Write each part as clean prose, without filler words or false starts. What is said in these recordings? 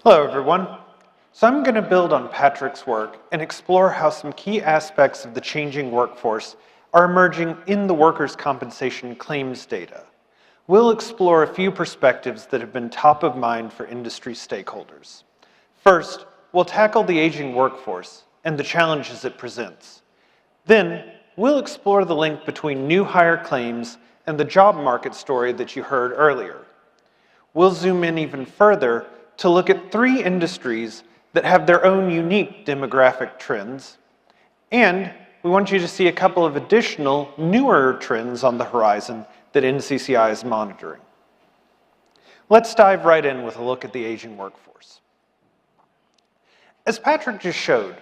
Hello, everyone. So I'm going to build on Patrick's work and explore how some key aspects of the changing workforce are emerging in the workers' compensation claims data. We'll explore a few perspectives that have been top of mind for industry stakeholders. First, we'll tackle the aging workforce and the challenges it presents. Then, we'll explore the link between new hire claims and the job market story that you heard earlier. We'll zoom in even further to look at 3 industries that have their own unique demographic trends. And we want you to see a couple of additional, newer trends on the horizon that NCCI is monitoring. Let's dive right in with a look at the aging workforce. As Patrick just showed,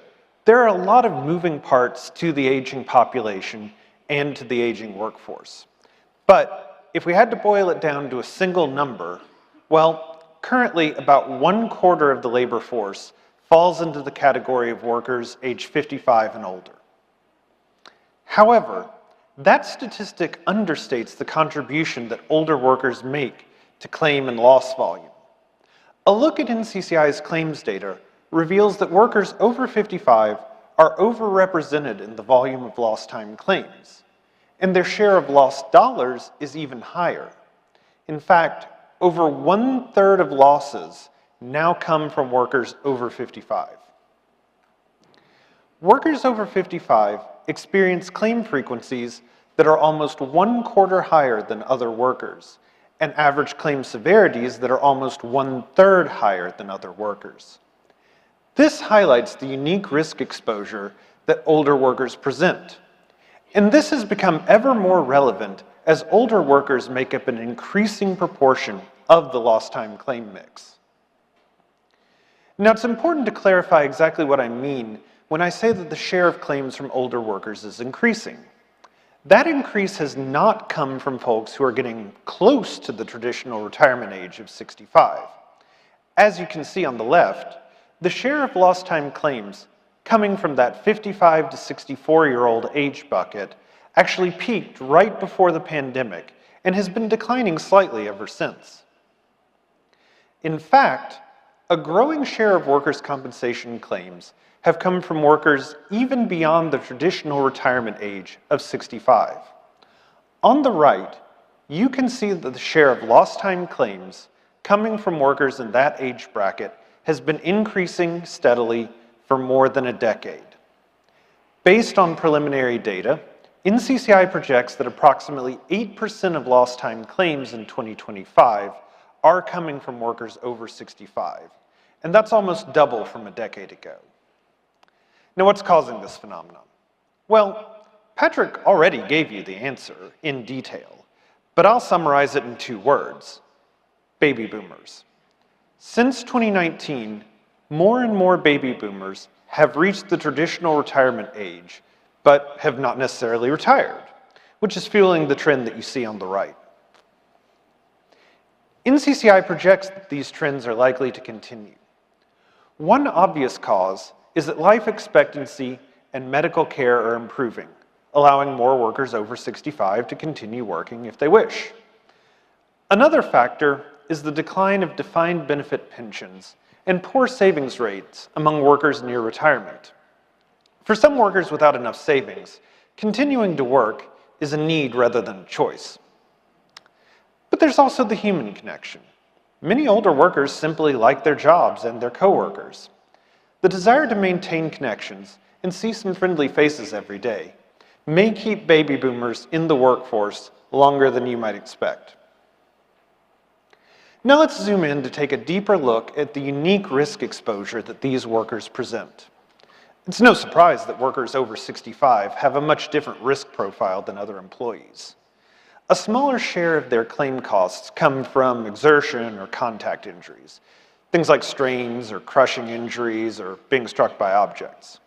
there are a lot of moving parts to the aging population and to the aging workforce. But if we had to boil it down to a single number, well, currently about 1/4 of the labor force falls into the category of workers age 55 and older. However, that statistic understates the contribution that older workers make to claim and loss volume. A look at NCCI's claims data reveals that workers over 55 are overrepresented in the volume of lost time claims, and their share of lost dollars is even higher. In fact, over 1/3 of losses now come from workers over 55. Workers over 55 experience claim frequencies that are almost 1/4 higher than other workers, and average claim severities that are almost 1/3 higher than other workers. This highlights the unique risk exposure that older workers present. And this has become ever more relevant as older workers make up an increasing proportion of the lost time claim mix. Now, it's important to clarify exactly what I mean when I say that the share of claims from older workers is increasing. That increase has not come from folks who are getting close to the traditional retirement age of 65. As you can see on the left, the share of lost time claims coming from that 55 to 64-year-old age bucket actually peaked right before the pandemic and has been declining slightly ever since. In fact, a growing share of workers' compensation claims have come from workers even beyond the traditional retirement age of 65. On the right, you can see that the share of lost time claims coming from workers in that age bracket has been increasing steadily for more than a decade. Based on preliminary data, NCCI projects that approximately 8% of lost time claims in 2025 are coming from workers over 65, and that's almost double from a decade ago. Now, what's causing this phenomenon? Well, Patrick already gave you the answer in detail, but I'll summarize it in 2 words: baby boomers. Since 2019, more and more baby boomers have reached the traditional retirement age, but have not necessarily retired, which is fueling the trend that you see on the right. NCCI projects that these trends are likely to continue. One obvious cause is that life expectancy and medical care are improving, allowing more workers over 65 to continue working if they wish. Another factor is the decline of defined benefit pensions and poor savings rates among workers near retirement. For some workers without enough savings, continuing to work is a need rather than a choice. But there's also the human connection. Many older workers simply like their jobs and their coworkers. The desire to maintain connections and see some friendly faces every day may keep baby boomers in the workforce longer than you might expect. Now let's zoom in to take a deeper look at the unique risk exposure that these workers present. It's no surprise that workers over 65 have a much different risk profile than other employees. A smaller share of their claim costs come from exertion or contact injuries, things like strains or crushing injuries or being struck by objects.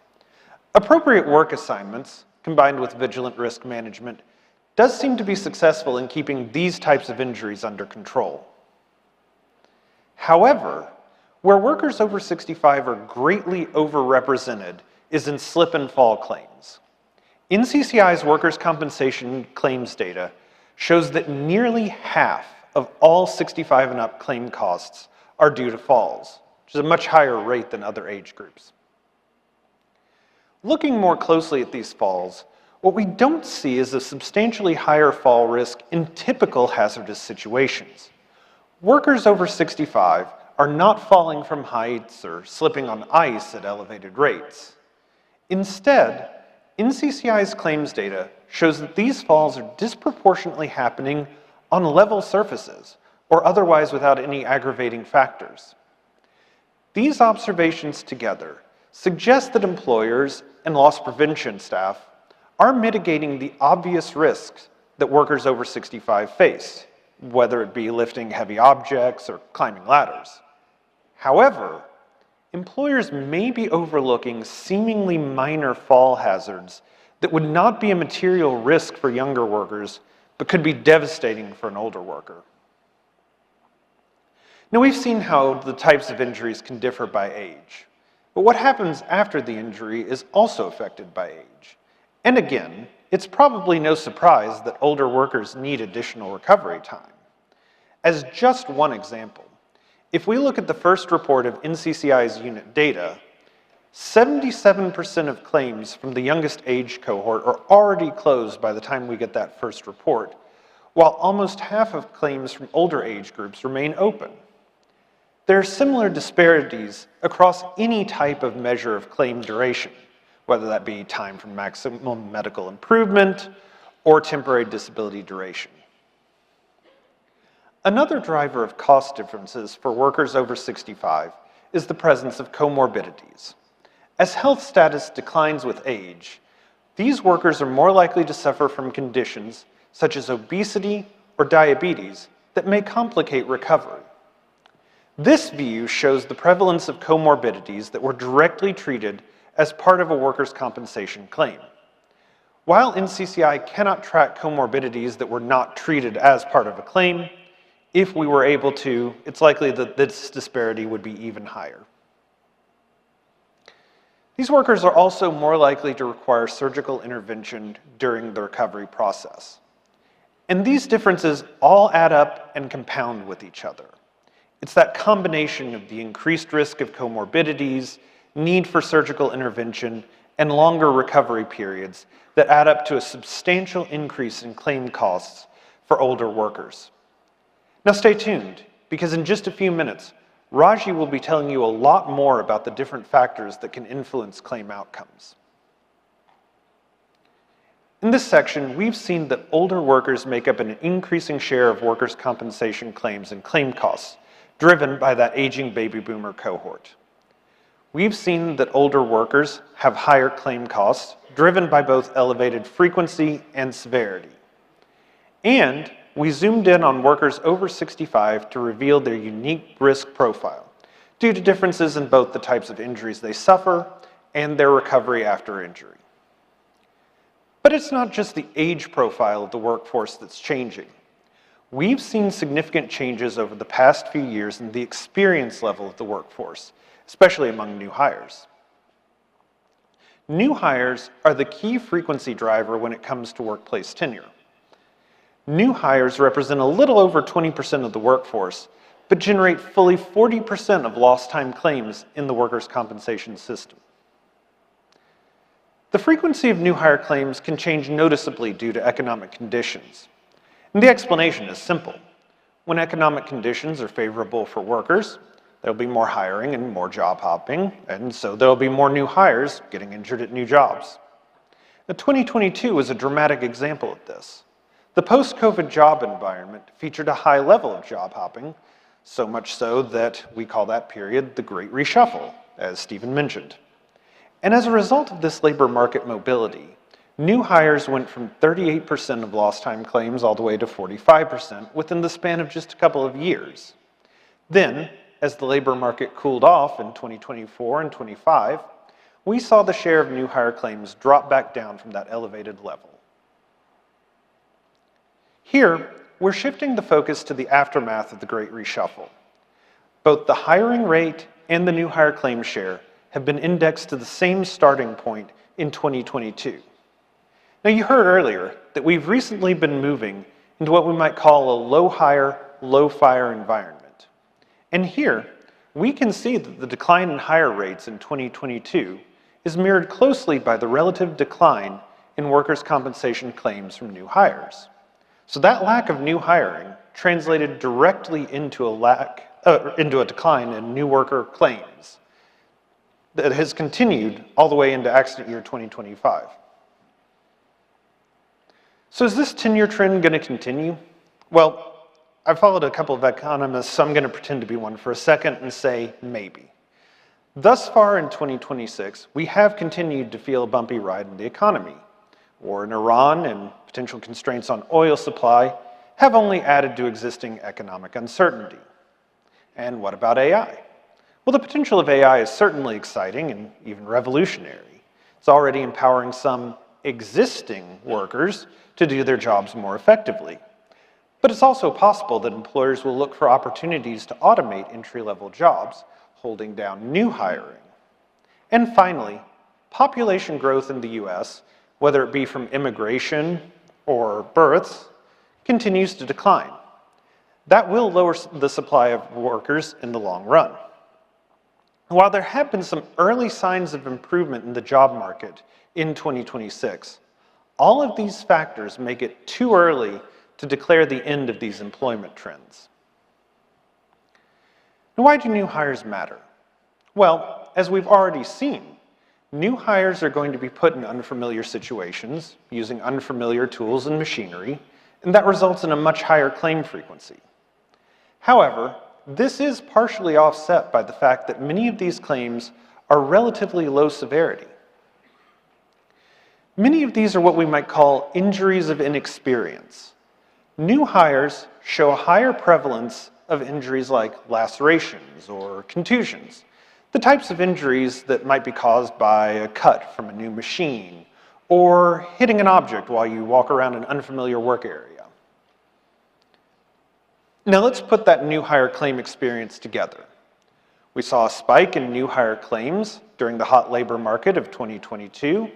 Appropriate work assignments, combined with vigilant risk management, does seem to be successful in keeping these types of injuries under control. However, where workers over 65 are greatly overrepresented is in slip and fall claims. NCCI's workers' compensation claims data shows that nearly half of all 65 and up claim costs are due to falls. which is a much higher rate than other age groups. Looking more closely at these falls, what we don't see is a substantially higher fall risk in typical hazardous situations. Workers over 65 are not falling from heights or slipping on ice at elevated rates. Instead, NCCI's claims data shows that these falls are disproportionately happening on level surfaces or otherwise without any aggravating factors. These observations together suggest that employers and loss prevention staff are mitigating the obvious risks that workers over 65 face, whether it be lifting heavy objects or climbing ladders. However, employers may be overlooking seemingly minor fall hazards that would not be a material risk for younger workers, but could be devastating for an older worker. Now, we've seen how the types of injuries can differ by age, but what happens after the injury is also affected by age. And again, it's probably no surprise that older workers need additional recovery time. As just one example, if we look at the first report of NCCI's unit data, 77% of claims from the youngest age cohort are already closed by the time we get that first report, while almost half of claims from older age groups remain open. There are similar disparities across any type of measure of claim duration, whether that be time from maximum medical improvement or temporary disability duration. Another driver of cost differences for workers over 65 is the presence of comorbidities. As health status declines with age, these workers are more likely to suffer from conditions such as obesity or diabetes that may complicate recovery. This view shows the prevalence of comorbidities that were directly treated as part of a workers' compensation claim. While NCCI cannot track comorbidities that were not treated as part of a claim, if we were able to, it's likely that this disparity would be even higher. These workers are also more likely to require surgical intervention during the recovery process. And these differences all add up and compound with each other. It's that combination of the increased risk of comorbidities, need for surgical intervention, and longer recovery periods that add up to a substantial increase in claim costs for older workers. Now stay tuned, because in just a few minutes, Raji will be telling you a lot more about the different factors that can influence claim outcomes. In this section, we've seen that older workers make up an increasing share of workers' compensation claims and claim costs, driven by that aging baby boomer cohort. We've seen that older workers have higher claim costs, driven by both elevated frequency and severity. And we zoomed in on workers over 65 to reveal their unique risk profile, due to differences in both the types of injuries they suffer and their recovery after injury. But it's not just the age profile of the workforce that's changing. We've seen significant changes over the past few years in the experience level of the workforce, especially among new hires. New hires are the key frequency driver when it comes to workplace tenure. New hires represent a little over 20% of the workforce, but generate fully 40% of lost time claims in the workers' compensation system. The frequency of new hire claims can change noticeably due to economic conditions. And the explanation is simple. When economic conditions are favorable for workers, there'll be more hiring and more job hopping, and so there'll be more new hires getting injured at new jobs. Now, 2022 was a dramatic example of this. The post-COVID job environment featured a high level of job hopping, so much so that we call that period the Great Reshuffle, as Stephen mentioned. And as a result of this labor market mobility, new hires went from 38% of lost time claims all the way to 45% within the span of just a couple of years. Then, as the labor market cooled off in 2024 and 25, we saw the share of new hire claims drop back down from that elevated level. Here, we're shifting the focus to the aftermath of the Great Reshuffle. Both the hiring rate and the new hire claim share have been indexed to the same starting point in 2022. Now, you heard earlier that we've recently been moving into what we might call a low hire, low fire environment. And here, we can see that the decline in hire rates in 2022 is mirrored closely by the relative decline in workers' compensation claims from new hires. So that lack of new hiring translated directly into a decline in new worker claims that has continued all the way into accident year 2025. So is this 10-year trend going to continue? Well, I've followed a couple of economists, so I'm going to pretend to be one for a second and say maybe. Thus far in 2026, we have continued to feel a bumpy ride in the economy. War in Iran and potential constraints on oil supply have only added to existing economic uncertainty. And what about AI? Well, the potential of AI is certainly exciting and even revolutionary. It's already empowering some existing workers to do their jobs more effectively. But it's also possible that employers will look for opportunities to automate entry-level jobs, holding down new hiring. And finally, population growth in the US, whether it be from immigration or births, continues to decline. That will lower the supply of workers in the long run. While there have been some early signs of improvement in the job market in 2026, all of these factors make it too early to declare the end of these employment trends. Now, why do new hires matter? Well, as we've already seen, new hires are going to be put in unfamiliar situations, using unfamiliar tools and machinery, and that results in a much higher claim frequency. However, this is partially offset by the fact that many of these claims are relatively low severity. Many of these are what we might call injuries of inexperience. New hires show a higher prevalence of injuries like lacerations or contusions, the types of injuries that might be caused by a cut from a new machine or hitting an object while you walk around an unfamiliar work area. Now let's put that new hire claim experience together. We saw a spike in new hire claims during the hot labor market of 2022,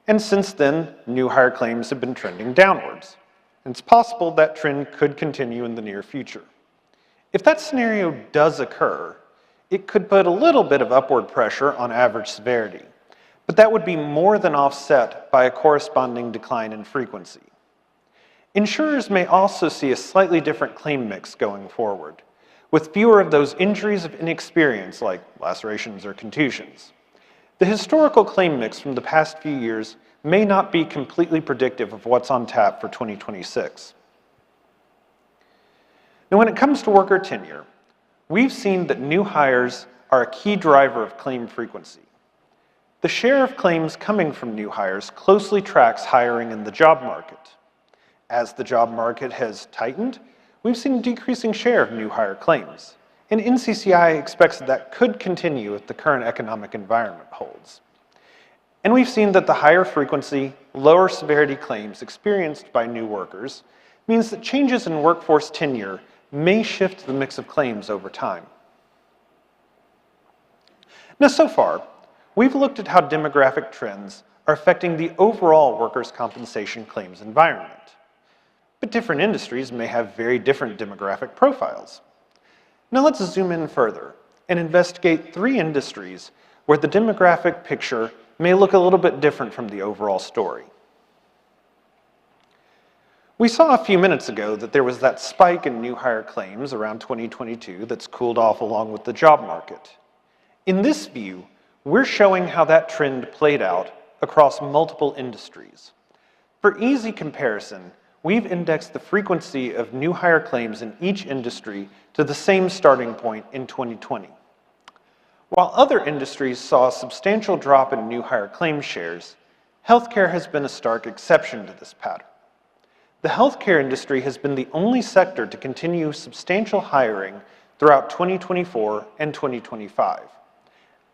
and since then, new hire claims have been trending downwards. And it's possible that trend could continue in the near future. If that scenario does occur, it could put a little bit of upward pressure on average severity, but that would be more than offset by a corresponding decline in frequency. Insurers may also see a slightly different claim mix going forward, with fewer of those injuries of inexperience like lacerations or contusions. The historical claim mix from the past few years may not be completely predictive of what's on tap for 2026. Now, when it comes to worker tenure, we've seen that new hires are a key driver of claim frequency. The share of claims coming from new hires closely tracks hiring in the job market. As the job market has tightened, we've seen a decreasing share of new hire claims, and NCCI expects that could continue if the current economic environment holds. And we've seen that the higher frequency, lower severity claims experienced by new workers means that changes in workforce tenure may shift the mix of claims over time. Now, so far, we've looked at how demographic trends are affecting the overall workers' compensation claims environment. But different industries may have very different demographic profiles. Now let's zoom in further and investigate 3 industries where the demographic picture may look a little bit different from the overall story. We saw a few minutes ago that there was that spike in new hire claims around 2022 that's cooled off along with the job market. In this view, we're showing how that trend played out across multiple industries. For easy comparison, we've indexed the frequency of new hire claims in each industry to the same starting point in 2020. While other industries saw a substantial drop in new hire claim shares, healthcare has been a stark exception to this pattern. The healthcare industry has been the only sector to continue substantial hiring throughout 2024 and 2025.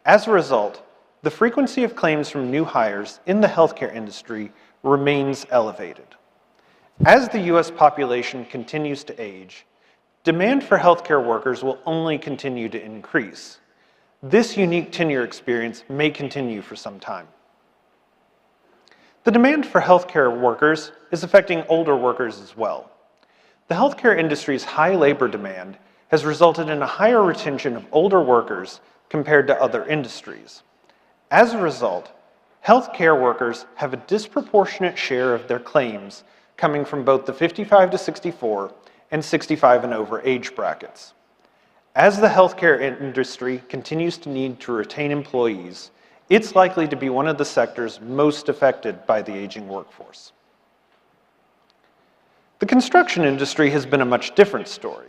As a result, the frequency of claims from new hires in the healthcare industry remains elevated. As the US population continues to age, demand for healthcare workers will only continue to increase. This unique tenure experience may continue for some time. The demand for healthcare workers is affecting older workers as well. The healthcare industry's high labor demand has resulted in a higher retention of older workers compared to other industries. As a result, healthcare workers have a disproportionate share of their claims coming from both the 55 to 64 and 65 and over age brackets. As the healthcare industry continues to need to retain employees, it's likely to be one of the sectors most affected by the aging workforce. The construction industry has been a much different story.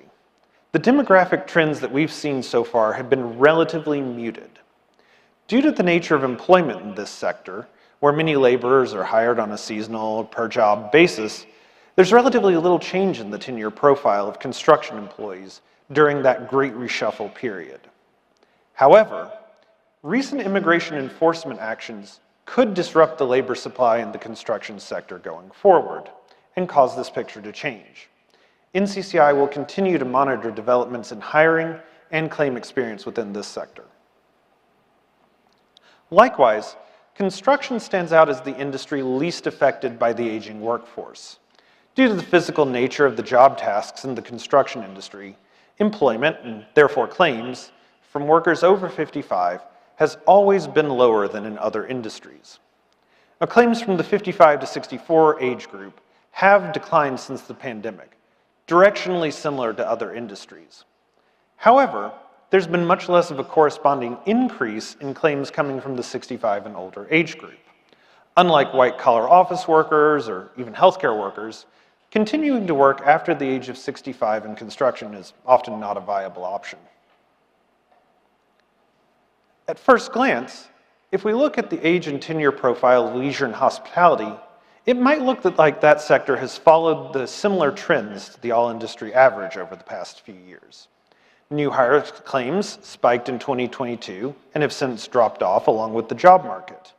The demographic trends that we've seen so far have been relatively muted. Due to the nature of employment in this sector, where many laborers are hired on a seasonal, per-job basis, there's relatively little change in the tenure profile of construction employees during that Great Reshuffle period. However, recent immigration enforcement actions could disrupt the labor supply in the construction sector going forward and cause this picture to change. NCCI will continue to monitor developments in hiring and claim experience within this sector. Likewise, construction stands out as the industry least affected by the aging workforce. Due to the physical nature of the job tasks in the construction industry, employment, and therefore claims, from workers over 55 has always been lower than in other industries. Now, claims from the 55 to 64 age group have declined since the pandemic, directionally similar to other industries. However, there's been much less of a corresponding increase in claims coming from the 65 and older age group. Unlike white-collar office workers or even healthcare workers, continuing to work after the age of 65 in construction is often not a viable option. At first glance, if we look at the age and tenure profile of leisure and hospitality, it might look like that sector has followed the similar trends to the all-industry average over the past few years. New hire claims spiked in 2022 and have since dropped off along with the job market.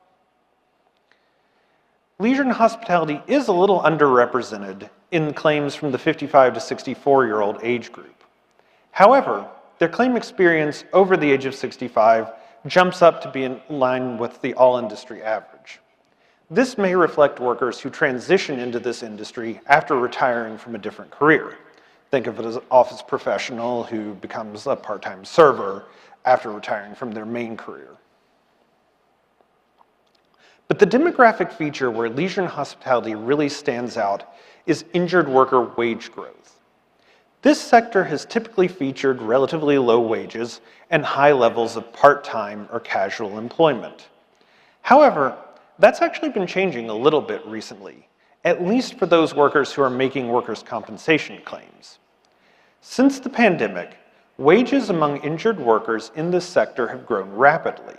Leisure and hospitality is a little underrepresented in claims from the 55 to 64-year-old age group. However, their claim experience over the age of 65 jumps up to be in line with the all-industry average. This may reflect workers who transition into this industry after retiring from a different career. Think of it as an office professional who becomes a part-time server after retiring from their main career. But the demographic feature where leisure and hospitality really stands out is injured worker wage growth. This sector has typically featured relatively low wages and high levels of part-time or casual employment. However, that's actually been changing a little bit recently, at least for those workers who are making workers' compensation claims. Since the pandemic, wages among injured workers in this sector have grown rapidly.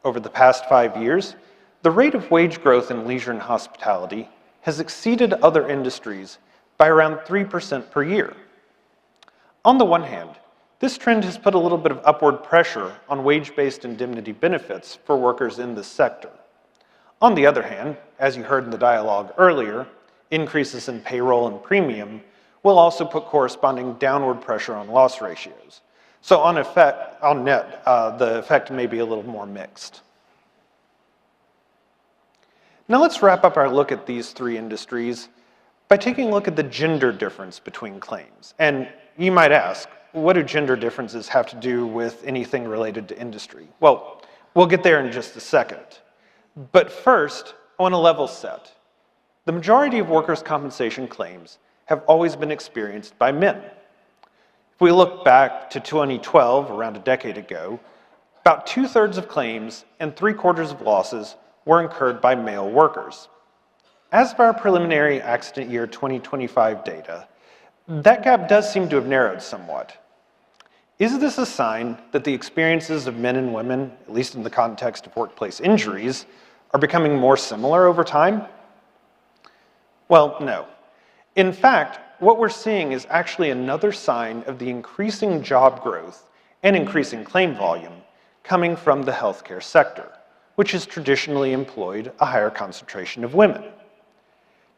Over the past 5 years, the rate of wage growth in leisure and hospitality has exceeded other industries by around 3% per year. On the one hand, this trend has put a little bit of upward pressure on wage-based indemnity benefits for workers in this sector. On the other hand, as you heard in the dialogue earlier, increases in payroll and premium will also put corresponding downward pressure on loss ratios. So on net, the effect may be a little more mixed. Now let's wrap up our look at these three industries by taking a look at the gender difference between claims. And you might ask, what do gender differences have to do with anything related to industry? Well, we'll get there in just a second. But first, I want to level set. The majority of workers' compensation claims have always been experienced by men. If we look back to 2012, around a decade ago, about 2/3 of claims and 3/4 of losses were incurred by male workers. As of our preliminary accident year 2025 data, that gap does seem to have narrowed somewhat. Is this a sign that the experiences of men and women, at least in the context of workplace injuries, are becoming more similar over time? Well, no. In fact, what we're seeing is actually another sign of the increasing job growth and increasing claim volume coming from the healthcare sector, which has traditionally employed a higher concentration of women.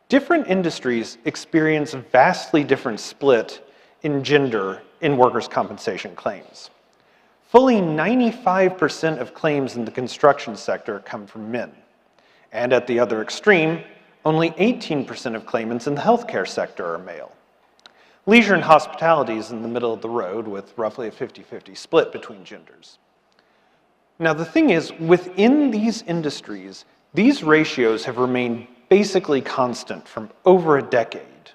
Different industries experience a vastly different split in gender in workers' compensation claims. Fully 95% of claims in the construction sector come from men. And at the other extreme, only 18% of claimants in the healthcare sector are male. Leisure and hospitality is in the middle of the road with roughly a 50-50 split between genders. Now the thing is, within these industries, these ratios have remained basically constant from over a decade.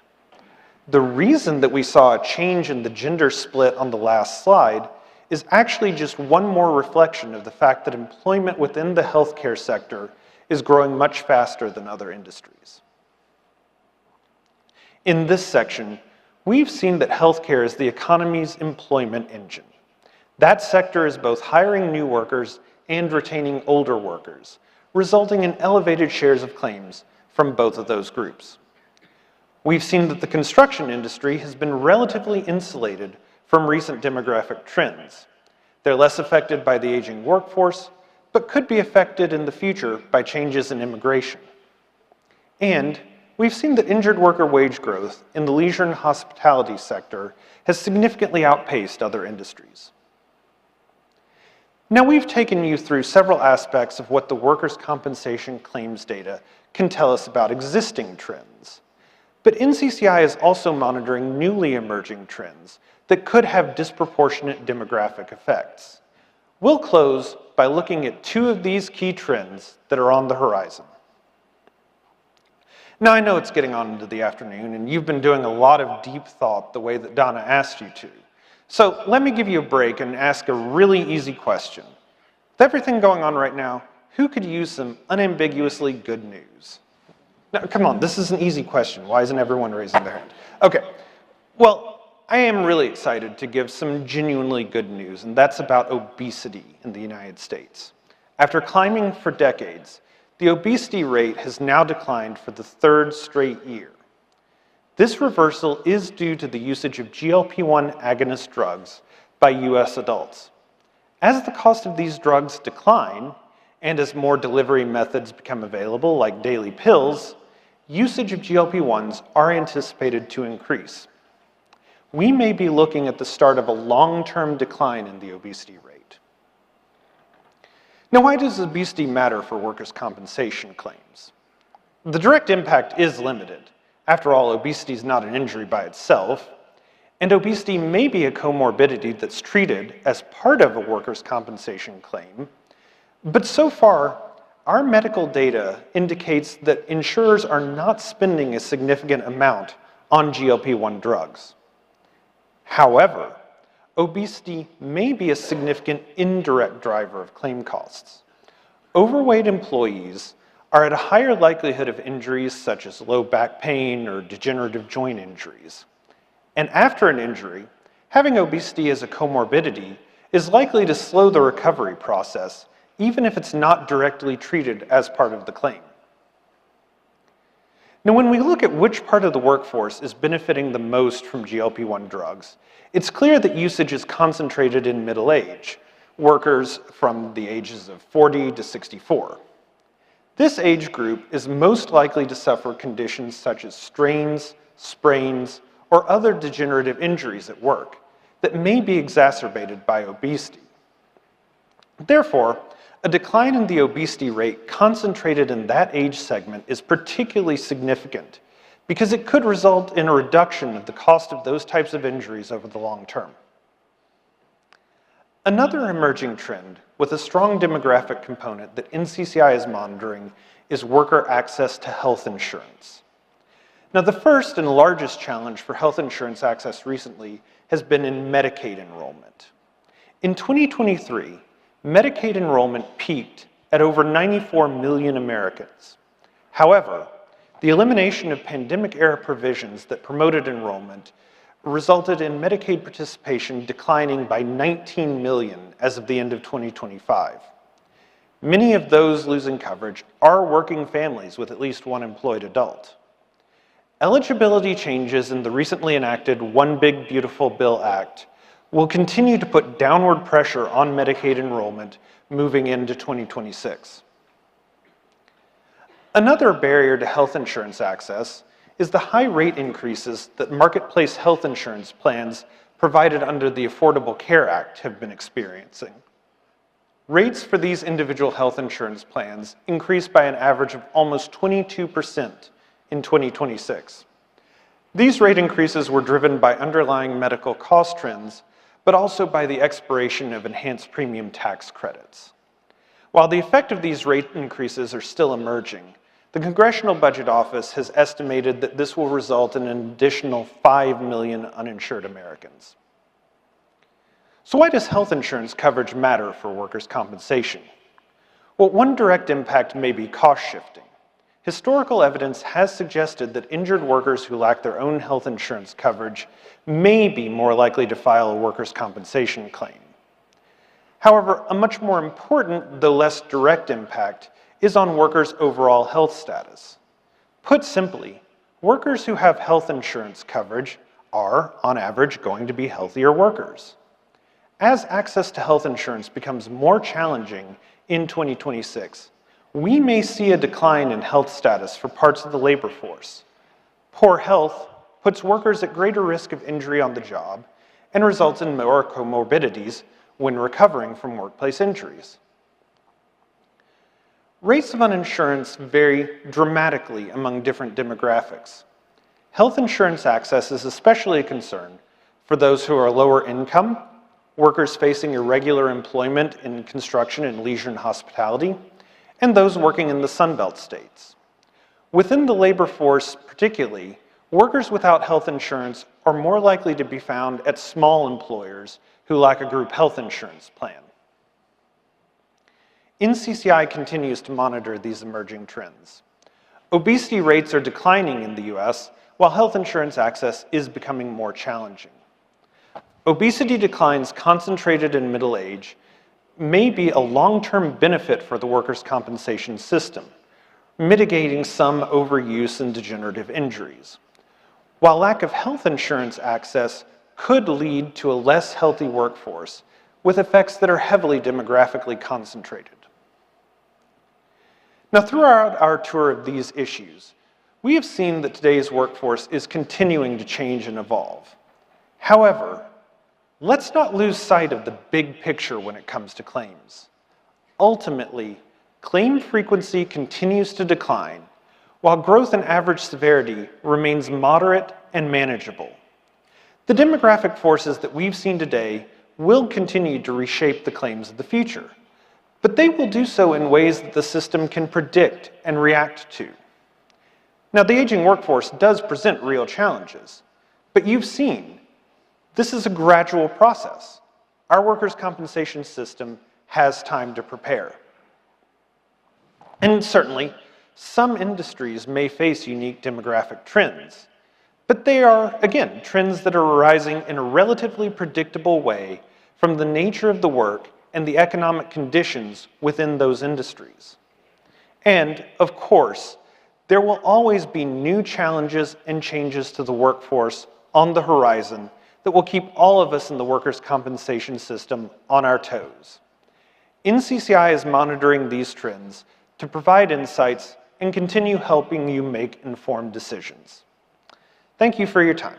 The reason that we saw a change in the gender split on the last slide is actually just one more reflection of the fact that employment within the healthcare sector is growing much faster than other industries. In this section, we've seen that healthcare is the economy's employment engine. That sector is both hiring new workers and retaining older workers, resulting in elevated shares of claims from both of those groups. We've seen that the construction industry has been relatively insulated from recent demographic trends. They're less affected by the aging workforce, but could be affected in the future by changes in immigration. And we've seen that injured worker wage growth in the leisure and hospitality sector has significantly outpaced other industries. Now we've taken you through several aspects of what the workers' compensation claims data can tell us about existing trends. But NCCI is also monitoring newly emerging trends that could have disproportionate demographic effects. We'll close by looking at two of these key trends that are on the horizon. Now I know it's getting on into the afternoon and you've been doing a lot of deep thought the way that Donna asked you to. So let me give you a break and ask a really easy question. With everything going on right now, who could use some unambiguously good news? Now, come on, this is an easy question. Why isn't everyone raising their hand? Okay, well, I am really excited to give some genuinely good news, and that's about obesity in the United States. After climbing for decades, the obesity rate has now declined for the third straight year. This reversal is due to the usage of GLP-1 agonist drugs by US adults. As the cost of these drugs decline, and as more delivery methods become available, like daily pills, usage of GLP-1s are anticipated to increase. We may be looking at the start of a long-term decline in the obesity rate. Now, why does obesity matter for workers' compensation claims? The direct impact is limited. After all, obesity is not an injury by itself, and obesity may be a comorbidity that's treated as part of a workers' compensation claim. But so far, our medical data indicates that insurers are not spending a significant amount on GLP-1 drugs. However, obesity may be a significant indirect driver of claim costs. Overweight employees are at a higher likelihood of injuries such as low back pain or degenerative joint injuries. And after an injury, having obesity as a comorbidity is likely to slow the recovery process, even if it's not directly treated as part of the claim. Now, when we look at which part of the workforce is benefiting the most from GLP-1 drugs, it's clear that usage is concentrated in middle age, workers from the ages of 40 to 64. This age group is most likely to suffer conditions such as strains, sprains, or other degenerative injuries at work that may be exacerbated by obesity. Therefore, a decline in the obesity rate concentrated in that age segment is particularly significant because it could result in a reduction of the cost of those types of injuries over the long term. Another emerging trend with a strong demographic component that NCCI is monitoring is worker access to health insurance. Now, the first and largest challenge for health insurance access recently has been in Medicaid enrollment. In 2023, Medicaid enrollment peaked at over 94 million Americans. However, the elimination of pandemic-era provisions that promoted enrollment resulted in Medicaid participation declining by 19 million as of the end of 2025. Many of those losing coverage are working families with at least one employed adult. Eligibility changes in the recently enacted One Big Beautiful Bill Act will continue to put downward pressure on Medicaid enrollment moving into 2026. Another barrier to health insurance access is the high rate increases that marketplace health insurance plans provided under the Affordable Care Act have been experiencing. Rates for these individual health insurance plans increased by an average of almost 22% in 2026. These rate increases were driven by underlying medical cost trends, but also by the expiration of enhanced premium tax credits. While the effect of these rate increases are still emerging, the Congressional Budget Office has estimated that this will result in an additional 5 million uninsured Americans. So why does health insurance coverage matter for workers' compensation? Well, one direct impact may be cost shifting. Historical evidence has suggested that injured workers who lack their own health insurance coverage may be more likely to file a workers' compensation claim. However, a much more important, though less direct impact is on workers' overall health status. Put simply, workers who have health insurance coverage are, on average, going to be healthier workers. As access to health insurance becomes more challenging in 2026, we may see a decline in health status for parts of the labor force. Poor health puts workers at greater risk of injury on the job and results in more comorbidities when recovering from workplace injuries. Rates of uninsurance vary dramatically among different demographics. Health insurance access is especially a concern for those who are lower income, workers facing irregular employment in construction and leisure and hospitality, and those working in the Sun Belt states. Within the labor force particularly, workers without health insurance are more likely to be found at small employers who lack a group health insurance plan. NCCI continues to monitor these emerging trends. Obesity rates are declining in the US, while health insurance access is becoming more challenging. Obesity declines concentrated in middle age may be a long-term benefit for the workers' compensation system, mitigating some overuse and degenerative injuries. While lack of health insurance access could lead to a less healthy workforce with effects that are heavily demographically concentrated. Now, throughout our tour of these issues, we have seen that today's workforce is continuing to change and evolve. However, let's not lose sight of the big picture when it comes to claims. Ultimately, claim frequency continues to decline, while growth in average severity remains moderate and manageable. The demographic forces that we've seen today will continue to reshape the claims of the future, but they will do so in ways that the system can predict and react to. Now, the aging workforce does present real challenges, but you've seen this is a gradual process. Our workers' compensation system has time to prepare. And certainly, some industries may face unique demographic trends, but they are, again, trends that are arising in a relatively predictable way from the nature of the work and the economic conditions within those industries. And, of course, there will always be new challenges and changes to the workforce on the horizon that will keep all of us in the workers' compensation system on our toes. NCCI is monitoring these trends to provide insights and continue helping you make informed decisions. Thank you for your time.